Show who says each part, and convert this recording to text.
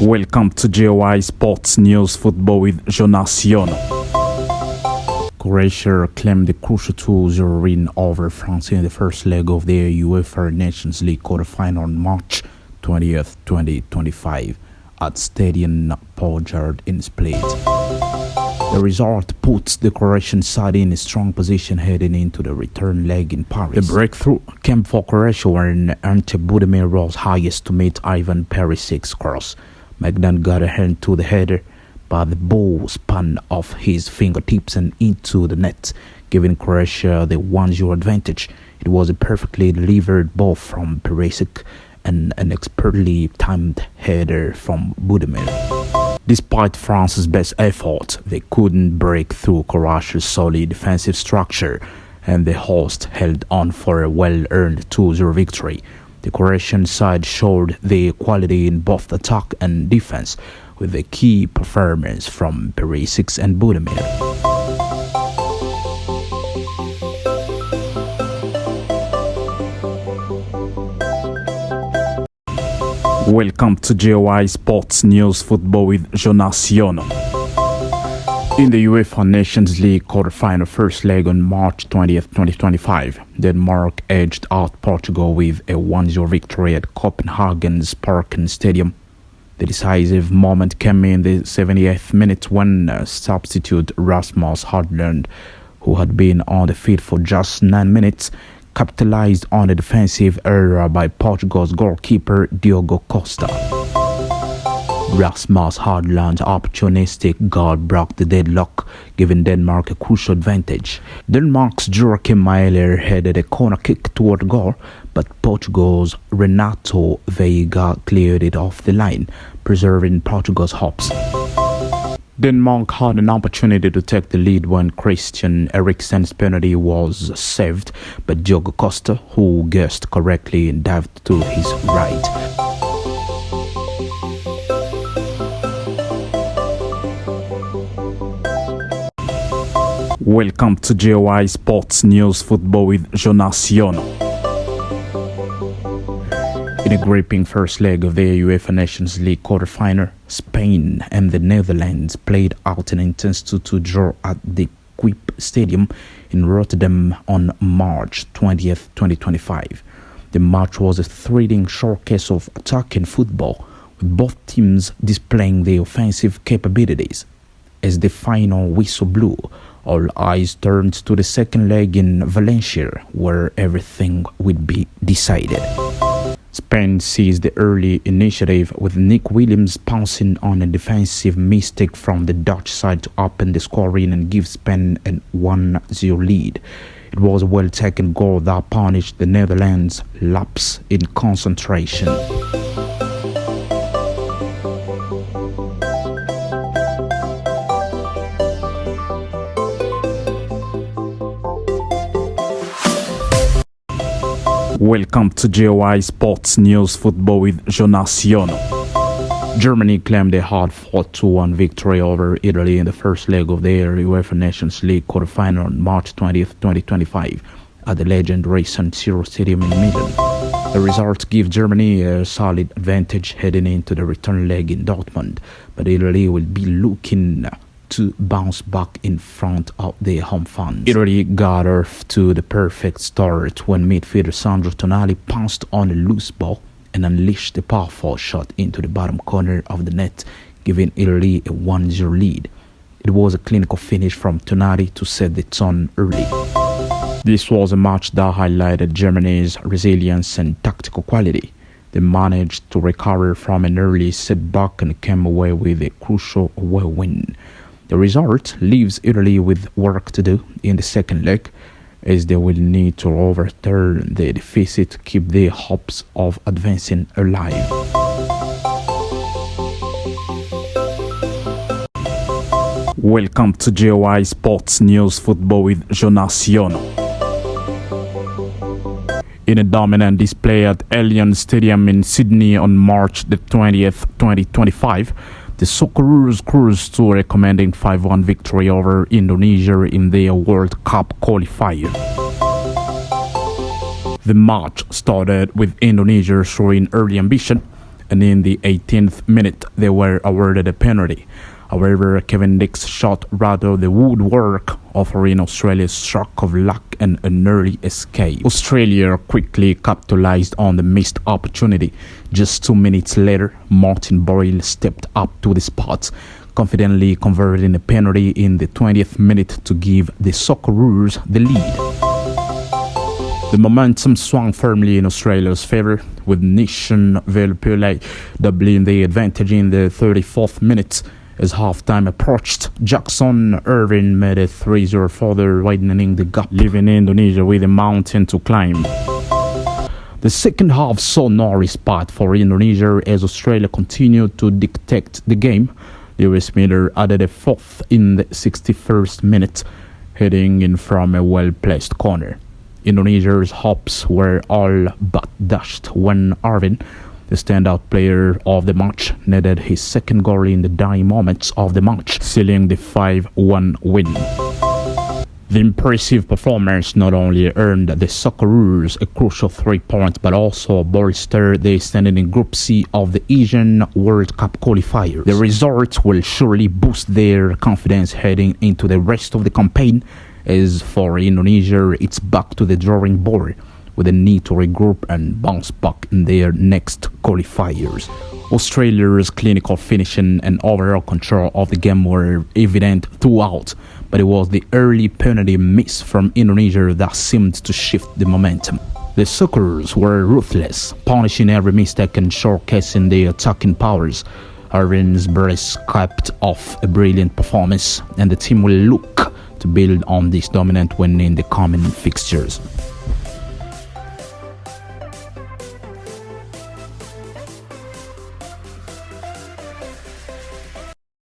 Speaker 1: Welcome to JOI Sports News Football with Jonasion. Croatia claimed the crucial 2-0 win over France in the first leg of their UEFA Nations League quarterfinal on March 20th, 2025 at Stadion Poljud in Split. The result puts the Croatian side in a strong position heading into the return leg in Paris. The breakthrough came for Croatia when Ante Budimir rose highest to meet Ivan Perisić's cross. Maignan got a hand to the header, but the ball spun off his fingertips and into the net, giving Croatia the 1-0 advantage. It was a perfectly delivered ball from Perišić and an expertly timed header from Budimir. Despite France's best effort, they couldn't break through Croatia's solid defensive structure, and the hosts held on for a well-earned 2-0 victory. The Croatian side showed their quality in both attack and defense, with a key performance from Perišić and Budimir. Welcome to JOI Sports News Football with Jonasion. In the UEFA Nations League quarterfinal first leg on March 20th, 2025, Denmark edged out Portugal with a 1-0 victory at Copenhagen's Parken Stadium. The decisive moment came in the 78th minute when substitute Rasmus Højlund, who had been on the field for just 9 minutes, capitalized on a defensive error by Portugal's goalkeeper Diogo Costa. Rasmus Højlund's opportunistic goal broke the deadlock, giving Denmark a crucial advantage. Denmark's Joachim Mæhle headed a corner kick toward goal, but Portugal's Renato Veiga cleared it off the line, preserving Portugal's hopes. Denmark had an opportunity to take the lead when Christian Eriksen's penalty was saved, but Diogo Costa, who guessed correctly, dived to his right. Welcome to JOI Sports News Football with Jonasion. In a gripping first leg of the UEFA Nations League quarterfinal, Spain and the Netherlands played out an intense 2-2 draw at the Kuip Stadium in Rotterdam on March 20th, 2025. The match was a thrilling showcase of attacking football, with both teams displaying their offensive capabilities. As the final whistle blew, all eyes turned to the second leg in Valencia, where everything would be decided. Spain seized the early initiative, with Nick Williams pouncing on a defensive mistake from the Dutch side to open the scoring and give Spain a 1-0 lead. It was a well-taken goal that punished the Netherlands' lapse in concentration. Welcome to JOI Sports News Football with Jonasion. Germany claimed a hard-fought 2-1 victory over Italy in the first leg of their UEFA Nations League quarterfinal on March 20th, 2025 at the legendary San Siro Stadium in Milan. The result gave Germany a solid advantage heading into the return leg in Dortmund, but Italy will be looking to bounce back in front of their home fans. Italy got off to the perfect start when midfielder Sandro Tonali pounced on a loose ball and unleashed a powerful shot into the bottom corner of the net, giving Italy a 1-0 lead. It was a clinical finish from Tonali to set the tone early. This was a match that highlighted Germany's resilience and tactical quality. They managed to recover from an early setback and came away with a crucial away win. The result leaves Italy with work to do in the second leg, as they will need to overturn the deficit to keep their hopes of advancing alive. Welcome to JOI Sports News Football with Jonasion. In a dominant display at Allianz Stadium in Sydney on March the 20th, 2025, the Socceroos cruised to a recommending 5-1 victory over Indonesia in their World Cup qualifier. The match started with Indonesia showing early ambition and in the 18th minute they were awarded a penalty. However, Kevin Dick's shot rattled the woodwork, offering Australia a stroke of luck and an early escape. Australia quickly capitalized on the missed opportunity. Just 2 minutes later, Martin Boyle stepped up to the spot, confidently converting a penalty in the 20th minute to give the Socceroos the lead. The momentum swung firmly in Australia's favour, with Nishan Velpule doubling the advantage in the 34th minute. As half-time approached, Jackson Irvine made a 3-0 further, widening the gap, leaving Indonesia with a mountain to climb. The second half saw no respite for Indonesia as Australia continued to dictate the game. Lewis Miller added a fourth in the 61st minute, heading in from a well-placed corner. Indonesia's hopes were all but dashed when Irvine, the standout player of the match, netted his second goal in the dying moments of the match, sealing the 5-1 win. The impressive performance not only earned the Socceroos a crucial 3 points, but also bolstered their standing in Group C of the Asian World Cup qualifiers. The result will surely boost their confidence heading into the rest of the campaign. As for Indonesia, it's back to the drawing board, with a need to regroup and bounce back in their next qualifiers. Australia's clinical finishing and overall control of the game were evident throughout, but it was the early penalty miss from Indonesia that seemed to shift the momentum. The Socceroos were ruthless, punishing every mistake and showcasing their attacking powers. Irvine's brace capped off a brilliant performance, and the team will look to build on this dominant win in the coming fixtures.